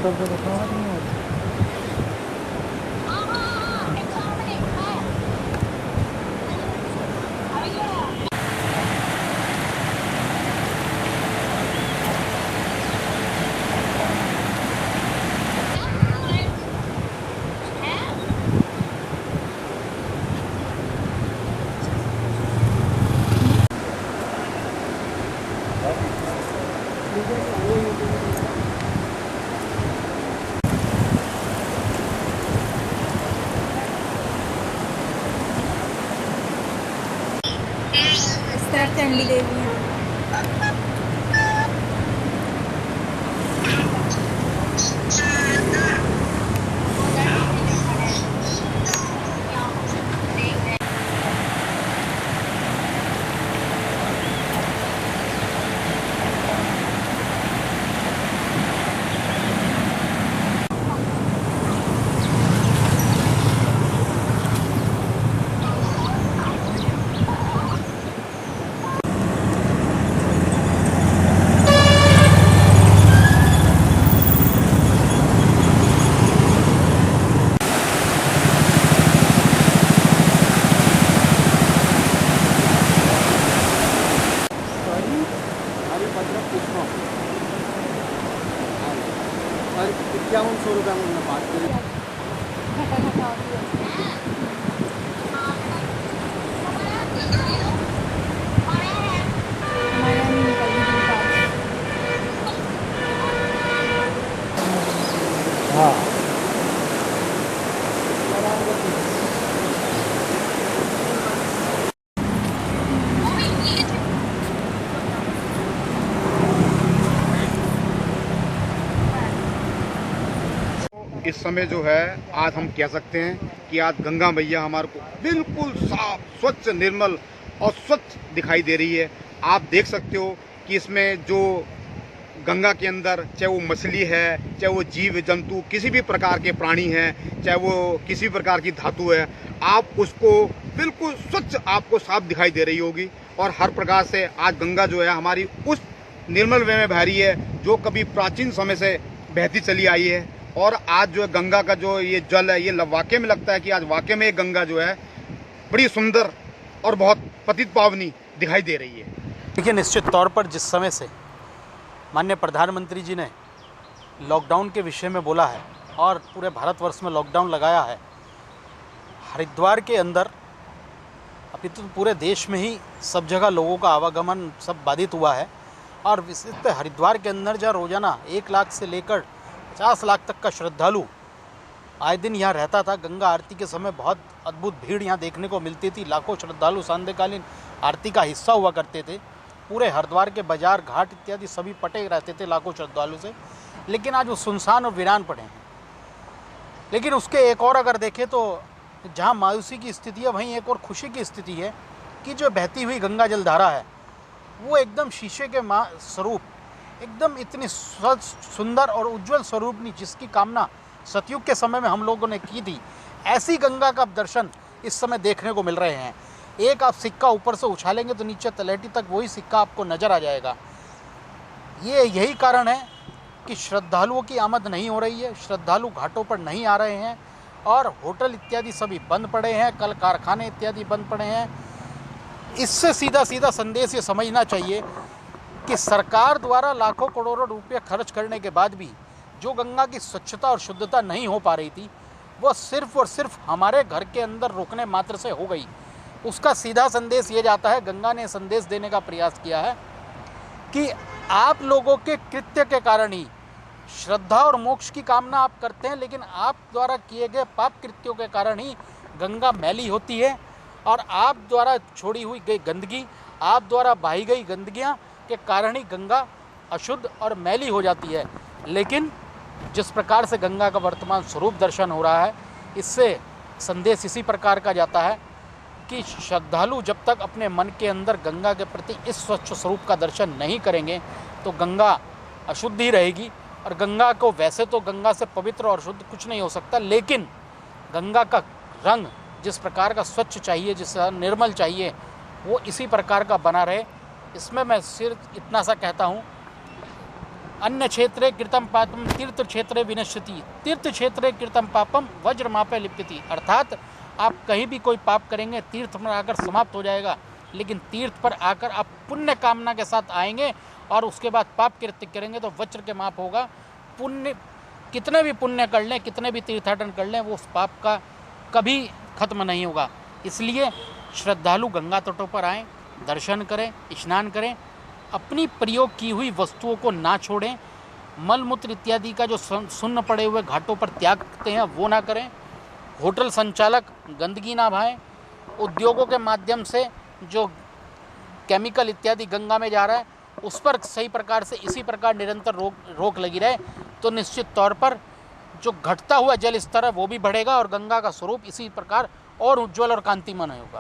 Laptop पे दिखा रही है। चंडी देवी हैं। और 5100 रुपये में बात करी। हाँ इस समय जो है आज हम कह सकते हैं कि आज गंगा मैया हमारे को बिल्कुल साफ स्वच्छ निर्मल और स्वच्छ दिखाई दे रही है। आप देख सकते हो कि इसमें जो गंगा के अंदर चाहे वो मछली है, चाहे वो जीव जंतु किसी भी प्रकार के प्राणी हैं, चाहे वो किसी भी प्रकार की धातु है, आप उसको बिल्कुल स्वच्छ आपको साफ दिखाई दे रही होगी। और हर प्रकार से आज गंगा जो है हमारी उस निर्मल वे में बह रही है जो कभी प्राचीन समय से बहती चली आई है। और आज जो है गंगा का जो ये जल है, ये वाकई में लगता है कि आज वाकई में ये गंगा जो है बड़ी सुंदर और बहुत पतित पावनी दिखाई दे रही है। देखिए, निश्चित तौर पर जिस समय से माननीय प्रधानमंत्री जी ने लॉकडाउन के विषय में बोला है और पूरे भारतवर्ष में लॉकडाउन लगाया है, हरिद्वार के अंदर अभी तो पूरे देश में ही सब जगह लोगों का आवागमन सब बाधित हुआ है। और विशेषत हरिद्वार के अंदर जहाँ रोज़ाना 1 लाख से लेकर 50 लाख तक का श्रद्धालु आए दिन यहाँ रहता था। गंगा आरती के समय बहुत अद्भुत भीड़ यहाँ देखने को मिलती थी। लाखों श्रद्धालु सांध्यकालीन आरती का हिस्सा हुआ करते थे। पूरे हरिद्वार के बाजार घाट इत्यादि सभी पटे रहते थे लाखों श्रद्धालु से। लेकिन आज वो सुनसान और वीरान पड़े हैं। लेकिन उसके एक और अगर देखें तो जहाँ मायूसी की स्थिति है वहीं एक और खुशी की स्थिति है कि जो बहती हुई गंगा जलधारा है वो एकदम शीशे के स्वरूप, एकदम इतनी सुंदर और उज्जवल स्वरूपनी जिसकी कामना सतयुग के समय में हम लोगों ने की थी, ऐसी गंगा का दर्शन इस समय देखने को मिल रहे हैं। एक आप सिक्का ऊपर से उछालेंगे तो नीचे तलहटी तक वही सिक्का आपको नज़र आ जाएगा। यही कारण है कि श्रद्धालुओं की आमद नहीं हो रही है, श्रद्धालु घाटों पर नहीं आ रहे हैं और होटल इत्यादि सभी बंद पड़े हैं, कल कारखाने इत्यादि बंद पड़े हैं। इससे सीधा सीधा संदेश ये समझना चाहिए कि सरकार द्वारा लाखों करोड़ों रुपये खर्च करने के बाद भी जो गंगा की स्वच्छता और शुद्धता नहीं हो पा रही थी, वो सिर्फ और सिर्फ हमारे घर के अंदर रुकने मात्र से हो गई। उसका सीधा संदेश ये जाता है, गंगा ने संदेश देने का प्रयास किया है कि आप लोगों के कृत्य के कारण ही श्रद्धा और मोक्ष की कामना आप करते हैं, लेकिन आप द्वारा किए गए पाप कृत्यों के कारण ही गंगा मैली होती है और आप द्वारा छोड़ी हुई गई गंदगी, आप द्वारा बहाई गई गंदगियाँ के कारण ही गंगा अशुद्ध और मैली हो जाती है। लेकिन जिस प्रकार से गंगा का वर्तमान स्वरूप दर्शन हो रहा है, इससे संदेश इसी प्रकार का जाता है कि श्रद्धालु जब तक अपने मन के अंदर गंगा के प्रति इस स्वच्छ स्वरूप का दर्शन नहीं करेंगे तो गंगा अशुद्ध ही रहेगी। और गंगा को वैसे तो गंगा से पवित्र और शुद्ध कुछ नहीं हो सकता, लेकिन गंगा का रंग जिस प्रकार का स्वच्छ चाहिए, जिस निर्मल चाहिए, वो इसी प्रकार का बना रहे। इसमें मैं सिर्फ इतना सा कहता हूँ अन्य क्षेत्रे कृतं पापम तीर्थ क्षेत्रे विनश्यति, तीर्थ क्षेत्रे कृतं पापम वज्रमापे लिप्यति। अर्थात आप कहीं भी कोई पाप करेंगे तीर्थ में आकर समाप्त हो जाएगा, लेकिन तीर्थ पर आकर आप पुण्य कामना के साथ आएंगे और उसके बाद पाप कृत्य करेंगे तो वज्र के माप होगा। पुण्य कितने भी पुण्य कर लें, कितने भी तीर्थाटन कर लें, वो उस पाप का कभी खत्म नहीं होगा। इसलिए श्रद्धालु गंगा तटों पर आएँ, दर्शन करें, स्नान करें, अपनी प्रयोग की हुई वस्तुओं को ना छोड़ें, मल मूत्र इत्यादि का जो सुन्न पड़े हुए घाटों पर त्यागते हैं वो ना करें, होटल संचालक गंदगी ना भाएं, उद्योगों के माध्यम से जो केमिकल इत्यादि गंगा में जा रहा है उस पर सही प्रकार से इसी प्रकार निरंतर रोक लगी रहे तो निश्चित तौर पर जो घटता हुआ जल स्तर है वो भी बढ़ेगा और गंगा का स्वरूप इसी प्रकार और उज्ज्वल और कांतिमय होगा।